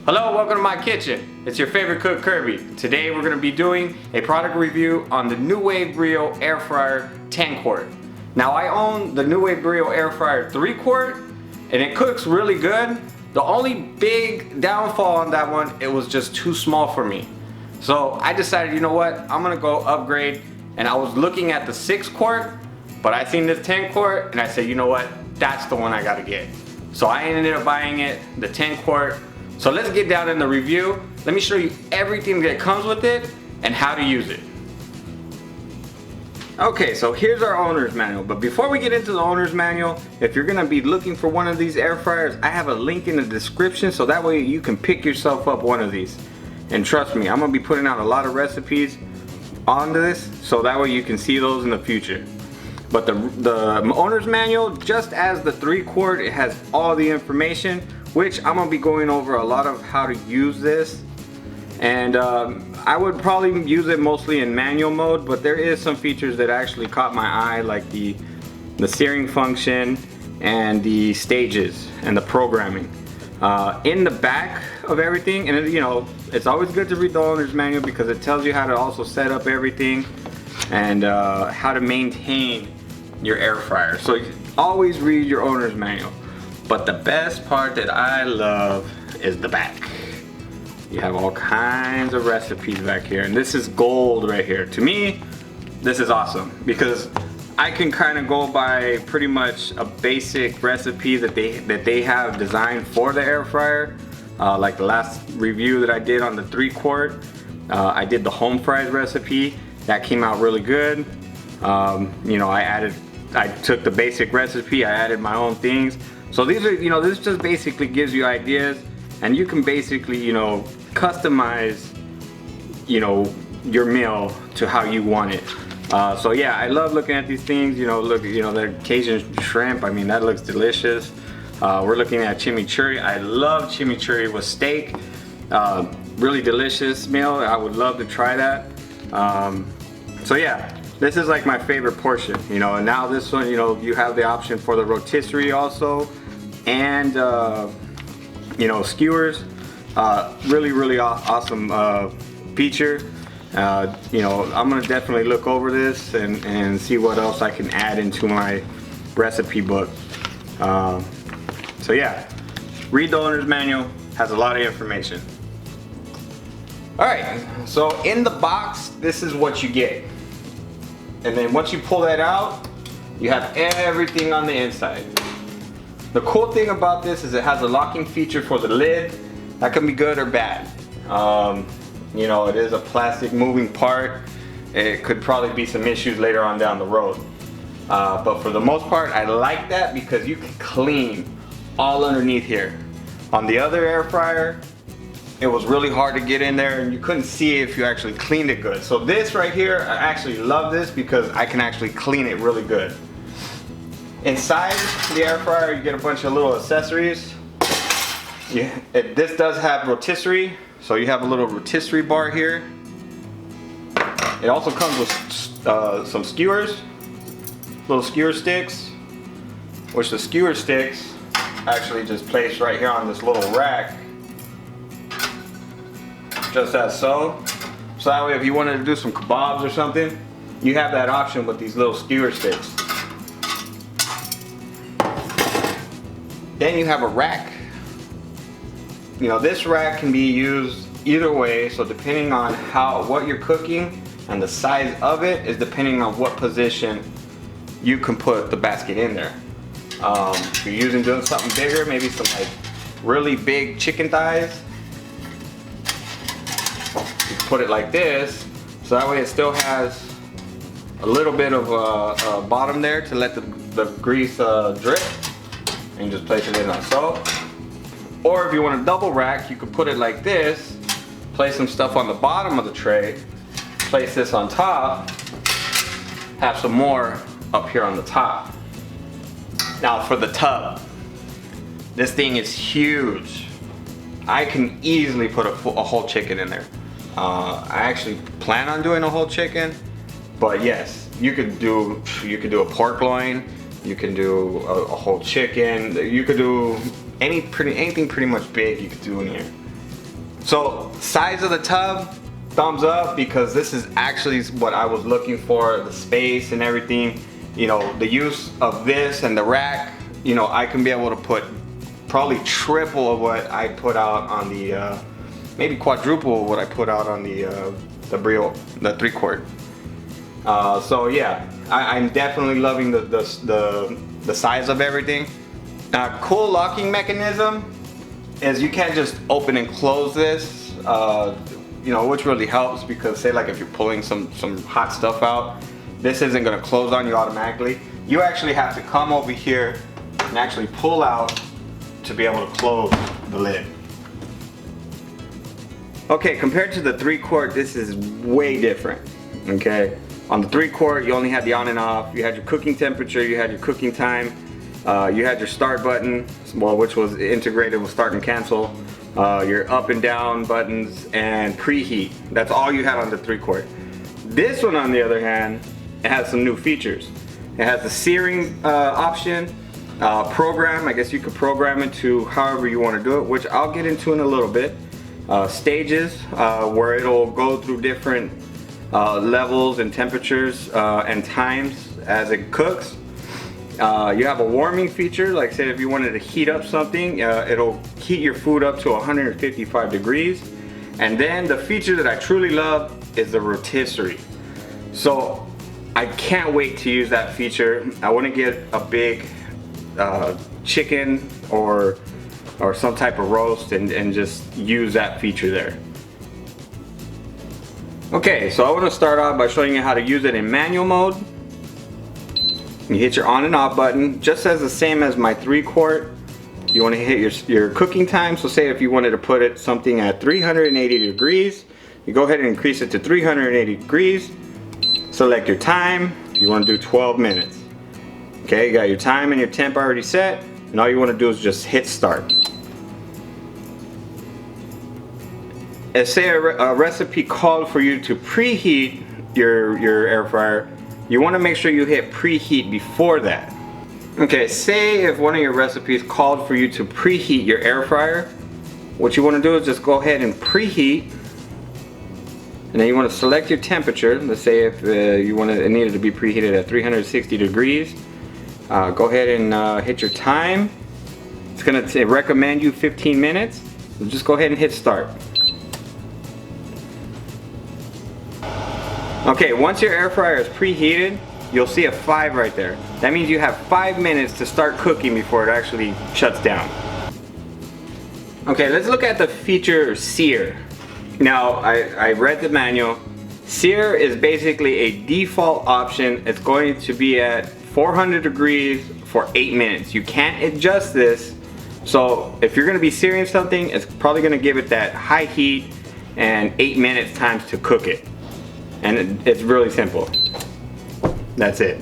Hello, welcome to my kitchen. It's your favorite cook, Kirby. Today we're going to be doing a product review on the Nuwave Brio air fryer 10 quart. Now I own the Nuwave Brio air fryer 3 quart and it cooks really good. The only big downfall on that one, it was just too small for me. So I decided, you know what, I'm going to go upgrade, and I was looking at the 6 quart, but I seen this 10 quart and I said, you know what, that's the one I got to get. So I ended up buying it, the 10 quart. So let's get down in the review. Let me show you everything that comes with it and how to use it. Okay, so here's our owner's manual. But before we get into the owner's manual, if you're gonna be looking for one of these air fryers, I have a link in the description so that way you can pick yourself up one of these. And trust me, I'm gonna be putting out a lot of recipes on this so that way you can see those in the future. But the owner's manual, just as the 3 quart, it has all the information, which I'm gonna be going over a lot of how to use this. And I would probably use it mostly in manual mode, but there is some features that actually caught my eye, like the searing function and the stages and the programming. In the back of everything, and you know, it's always good to read the owner's manual because it tells you how to also set up everything and how to maintain your air fryer. So always read your owner's manual. But the best part that I love is the back. You have all kinds of recipes back here, and this is gold right here. To me, this is awesome because I can kind of go by pretty much a basic recipe that they have designed for the air fryer. Like the last review that I did on the 3 quart, I did the home fries recipe. That came out really good. You know, I took the basic recipe, I added my own things. So these are, you know, this just basically gives you ideas, and you can basically, you know, customize, you know, your meal to how you want it. So yeah, I love looking at these things. You know, look, you know, the Cajun shrimp. I mean, that looks delicious. We're looking at chimichurri. I love chimichurri with steak. Really delicious meal. I would love to try that. So yeah. This is like my favorite portion, you know, and now this one, you know, you have the option for the rotisserie also, and you know, skewers. Really awesome feature. You know, I'm gonna definitely look over this and see what else I can add into my recipe book. So yeah, read the owner's manual, has a lot of information. All right, so in the box, this is what you get. And then once you pull that out, you have everything on the inside. The cool thing about this is it has a locking feature for the lid. That can be good or bad. You know, it is a plastic moving part. It could probably be some issues later on down the road. But for the most part, I like that because you can clean all underneath here. On the other air fryer, it was really hard to get in there and you couldn't see if you actually cleaned it good. So this right here, I actually love this because I can actually clean it really good. Inside the air fryer, you get a bunch of little accessories. Yeah, this does have rotisserie, so you have a little rotisserie bar here. It also comes with some skewers, little skewer sticks, which the skewer sticks actually just placed right here on this little rack. Just as so. So that way if you wanted to do some kebabs or something, you have that option with these little skewer sticks. Then you have a rack. You know, this rack can be used either way, so depending on what you're cooking and the size of it is depending on what position you can put the basket in there. If you're doing something bigger, maybe some like really big chicken thighs, you put it like this, so that way it still has a little bit of a bottom there to let the grease drip, and just place it in like so. Or if you want a double rack, you could put it like this, place some stuff on the bottom of the tray, place this on top, have some more up here on the top. Now for the tub, this thing is huge. I can easily put a whole chicken in there. I actually plan on doing a whole chicken, but yes, you could do a pork loin, you can do a whole chicken, you could do anything pretty much big you could do in here. So size of the tub, thumbs up, because this is actually what I was looking for, the space and everything. You know, the use of this and the rack, you know, I can be able to put probably triple of what I put out on the, maybe quadruple of what I put out on the Brio, the 3 quart. So yeah, I'm definitely loving the size of everything. Cool locking mechanism is you can't just open and close this, you know, which really helps, because say like if you're pulling some hot stuff out, this isn't going to close on you automatically. You actually have to come over here and actually pull out to be able to close the lid. Okay, compared to the 3 quart, this is way different. Okay, on the 3 quart, you only had the on and off. You had your cooking temperature, you had your cooking time, you had your start button, well, which was integrated with start and cancel, your up and down buttons, and preheat. That's all you had on the 3 quart. This one, on the other hand, it has some new features. It has the searing option, program. I guess you could program it to however you want to do it, which I'll get into in a little bit. Stages, where it'll go through different levels and temperatures and times as it cooks. You have a warming feature, like say if you wanted to heat up something, it'll heat your food up to 155 degrees. And then the feature that I truly love is the rotisserie. So I can't wait to use that feature. I want to get a big chicken or some type of roast and just use that feature there. Okay, so I want to start off by showing you how to use it in manual mode. You hit your on and off button, just as the same as my 3 quart. You want to hit your cooking time. So say if you wanted to put it something at 380 degrees, you go ahead and increase it to 380 degrees. Select your time. You want to do 12 minutes. Okay, you got your time and your temp already set, and all you want to do is just hit start. And say a recipe called for you to preheat your air fryer, you want to make sure you hit preheat before that. Okay, say if one of your recipes called for you to preheat your air fryer, what you want to do is just go ahead and preheat. And then you want to select your temperature. Let's say if it needed to be preheated at 360 degrees. Go ahead and hit your time. It's going to recommend you 15 minutes. So just go ahead and hit start. Okay, once your air fryer is preheated, you'll see a 5 right there. That means you have 5 minutes to start cooking before it actually shuts down. Okay, let's look at the feature sear. Now, I read the manual. Sear is basically a default option. It's going to be at 400 degrees for 8 minutes. You can't adjust this. So if you're going to be searing something, it's probably going to give it that high heat and 8 minutes times to cook it. And it's really simple. That's it.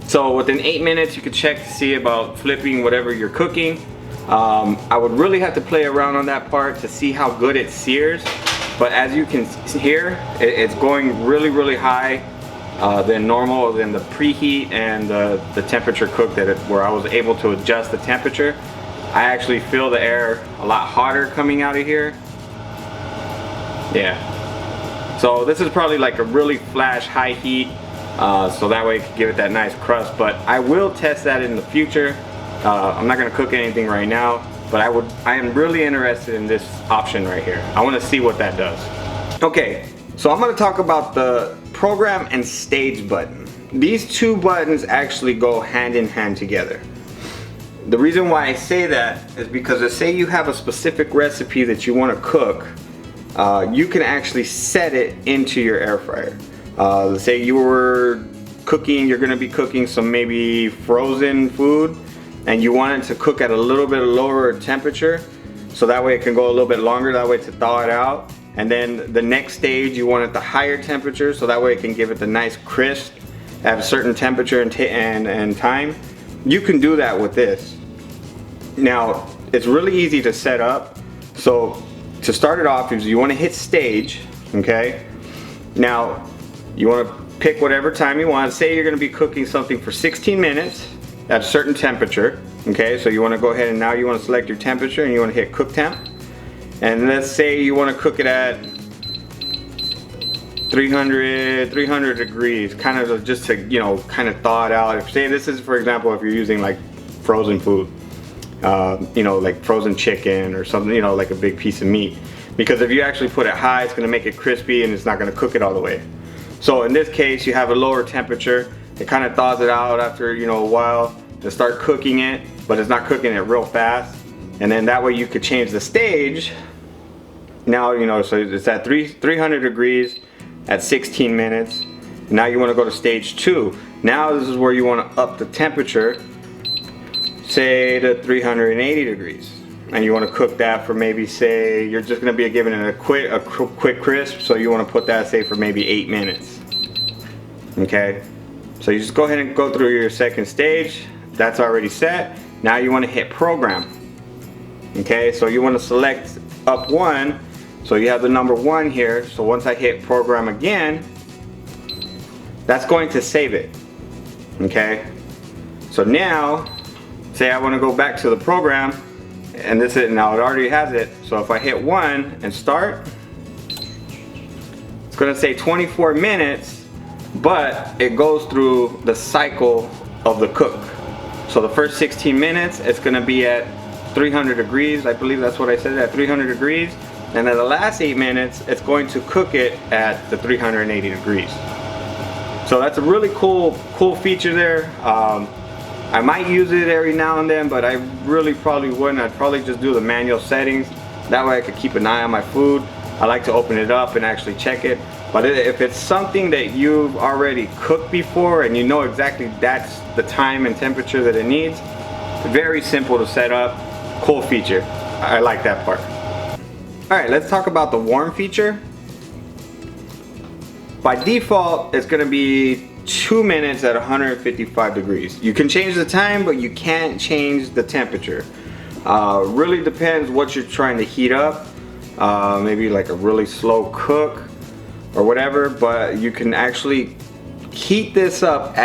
So within 8 minutes, you can check to see about flipping whatever you're cooking. I would really have to play around on that part to see how good it sears. But as you can hear, it's going really high than normal, than the preheat and the temperature cook where I was able to adjust the temperature. I actually feel the air a lot hotter coming out of here. Yeah. So this is probably like a really flash high heat, so that way it can give it that nice crust. But I will test that in the future. I'm not going to cook anything right now, but I am really interested in this option right here. I want to see what that does. Okay, so I'm going to talk about the program and stage button. These two buttons actually go hand in hand together. The reason why I say that is because let's say you have a specific recipe that you want to cook, you can actually set it into your air fryer. Let's say you're going to be cooking some maybe frozen food, and you want it to cook at a little bit lower temperature, so that way it can go a little bit longer, that way to thaw it out. And then the next stage you want it the higher temperature, so that way it can give it the nice crisp at a certain temperature and time. You can do that with this. Now it's really easy to set up. So to start it off is you want to hit stage. Okay, now you want to pick whatever time you want. Say you're going to be cooking something for 16 minutes at a certain temperature. Okay, so you want to go ahead and now you want to select your temperature and you want to hit cook temp. And let's say you want to cook it at 300 degrees, kind of just to, you know, kind of thaw it out. If say this is, for example, if you're using like frozen food, you know, like frozen chicken or something, you know, like a big piece of meat. Because if you actually put it high, it's gonna make it crispy and it's not gonna cook it all the way. So in this case, you have a lower temperature. It kind of thaws it out after, you know, a while to start cooking it, but it's not cooking it real fast. And then that way you could change the stage. Now, you know, so it's at 300 degrees at 16 minutes. Now you want to go to stage 2. Now this is where you want to up the temperature, say to 380 degrees. And you want to cook that for maybe, say, you're just going to be giving it a quick crisp, so you want to put that, say, for maybe 8 minutes. Okay? So you just go ahead and go through your second stage. That's already set. Now you want to hit program. Okay? So you want to select up 1. So you have the number 1 here. So once I hit program again, that's going to save it. Okay? So now, say I want to go back to the program, and this is, now it already has it. So if I hit 1 and start, it's going to say 24 minutes, but it goes through the cycle of the cook. So the first 16 minutes, it's going to be at 300 degrees. I believe that's what I said, at 300 degrees. And then the last 8 minutes, it's going to cook it at the 380 degrees. So that's a really cool feature there. I might use it every now and then, but I really probably wouldn't. I'd probably just do the manual settings. That way I could keep an eye on my food. I like to open it up and actually check it. But if it's something that you've already cooked before and you know exactly that's the time and temperature that it needs, very simple to set up. Cool feature. I like that part. Alright, let's talk about the warm feature. By default, it's going to be 2 minutes at 155 degrees. You can change the time, but you can't change the temperature. Really depends what you're trying to heat up. Maybe like a really slow cook or whatever, but you can actually heat this up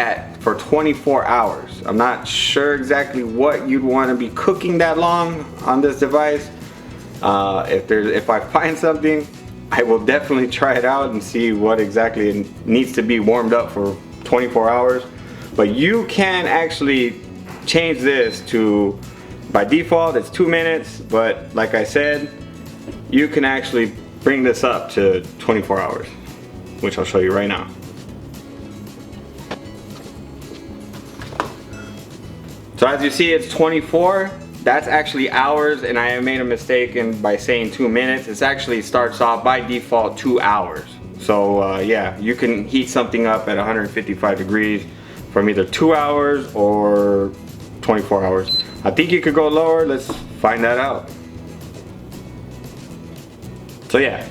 for 24 hours. I'm not sure exactly what you'd want to be cooking that long on this device. If I find something, I will definitely try it out and see what exactly it needs to be warmed up for 24 hours. But you can actually change this to, by default it's 2 minutes, but like I said, you can actually bring this up to 24 hours, which I'll show you right now. So as you see, it's 24. That's actually hours, and I made a mistake by saying 2 minutes. It actually starts off by default 2 hours. So yeah, you can heat something up at 155 degrees from either 2 hours or 24 hours. I think you could go lower. Let's find that out. So yeah,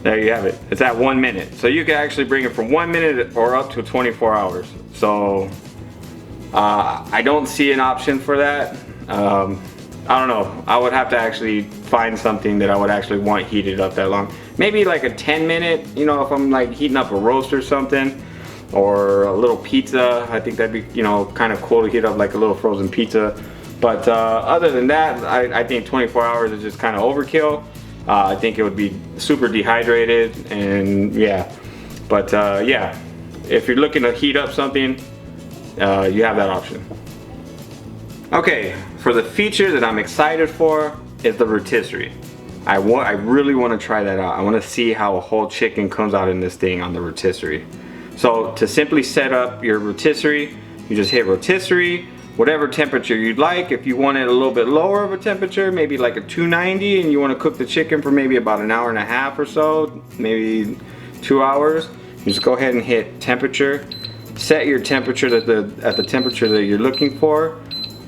there you have it. It's at 1 minute. So you can actually bring it from 1 minute or up to 24 hours. So I don't see an option for that. I don't know. I would have to actually find something that I would actually want heated up that long. Maybe like a 10-minute, you know, if I'm like heating up a roast or something, or a little pizza. I think that'd be, you know, kind of cool to heat up like a little frozen pizza. But other than that, I think 24 hours is just kind of overkill. I think it would be super dehydrated, and yeah. But yeah, if you're looking to heat up something, you have that option. Okay, for the feature that I'm excited for is the rotisserie. I really want to try that out. I want to see how a whole chicken comes out in this thing on the rotisserie. So to simply set up your rotisserie, you just hit rotisserie, whatever temperature you'd like. If you want it a little bit lower of a temperature, maybe like a 290, and you want to cook the chicken for maybe about an hour and a half or so, maybe 2 hours, you just go ahead and hit temperature. Set your temperature at the temperature that you're looking for.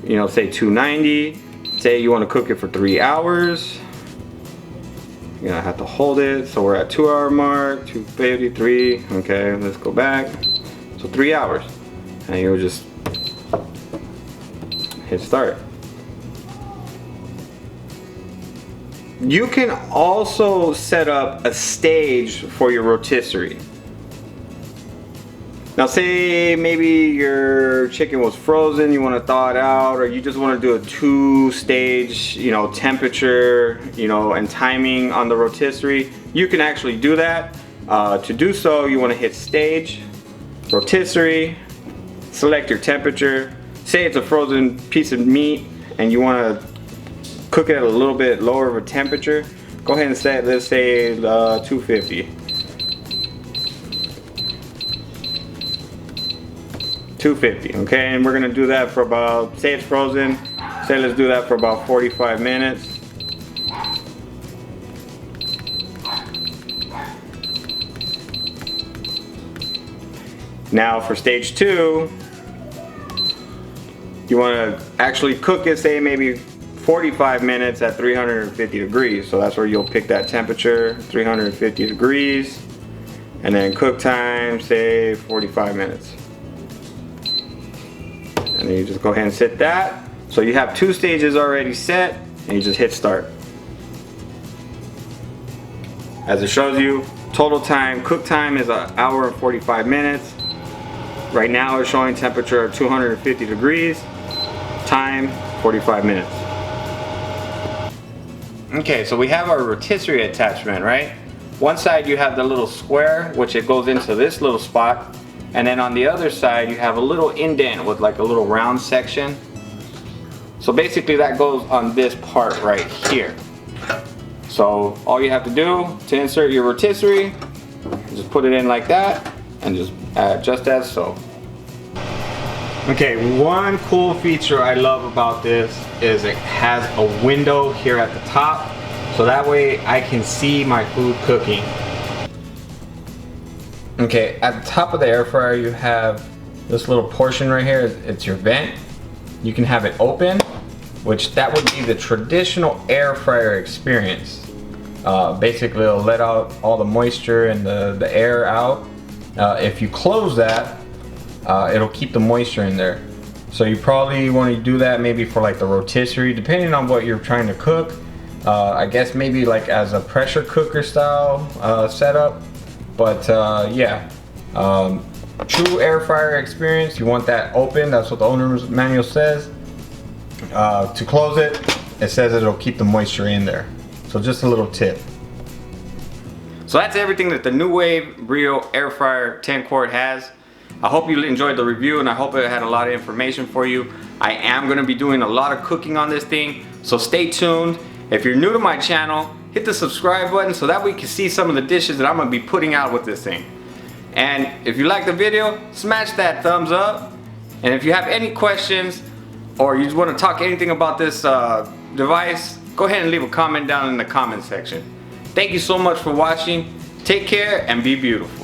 You know, say 290. Say you want to cook it for 3 hours. You're gonna have to hold it. So we're at 2 hour mark, 2:53. Okay, let's go back. So 3 hours. And you'll just hit start. You can also set up a stage for your rotisserie. Now say maybe your chicken was frozen, you want to thaw it out, or you just want to do a 2-stage, you know, temperature, you know, and timing on the rotisserie. You can actually do that. To do so, you want to hit stage, rotisserie, select your temperature. Say it's a frozen piece of meat and you want to cook it at a little bit lower of a temperature. Go ahead and set, let's say 250. 250, okay, and we're gonna do that for about, say it's frozen, say let's do that for about 45 minutes. Now for stage 2, you wanna actually cook it, say maybe 45 minutes at 350 degrees. So that's where you'll pick that temperature, 350 degrees, and then cook time, say 45 minutes. And then you just go ahead and set that. So you have 2 stages already set, and you just hit start. As it shows you, total time, cook time is 1 hour and 45 minutes. Right now it's showing temperature of 250 degrees, time 45 minutes. Okay, so we have our rotisserie attachment, right? One side you have the little square, which it goes into this little spot. And then on the other side, you have a little indent with like a little round section. So basically that goes on this part right here. So all you have to do to insert your rotisserie, just put it in like that and just just as so. Okay, one cool feature I love about this is it has a window here at the top. So that way I can see my food cooking. Okay, at the top of the air fryer you have this little portion right here. It's your vent. You can have it open, which that would be the traditional air fryer experience. Basically it'll let out all the moisture and the air out. If you close that, it'll keep the moisture in there. So you probably want to do that maybe for like the rotisserie, depending on what you're trying to cook. I guess maybe like as a pressure cooker style setup. But yeah, true air fryer experience, you want that open. That's what the owner's manual says. To close it, it says it'll keep the moisture in there. So just a little tip. So that's everything that the Nuwave Brio air fryer 10 quart has. I hope you enjoyed the review and I hope it had a lot of information for you. I am going to be doing a lot of cooking on this thing, so stay tuned. If you're new to my channel, hit the subscribe button so that we can see some of the dishes that I'm going to be putting out with this thing. And if you like the video, smash that thumbs up. And if you have any questions or you just want to talk anything about this device, go ahead and leave a comment down in the comment section. Thank you so much for watching. Take care and be beautiful.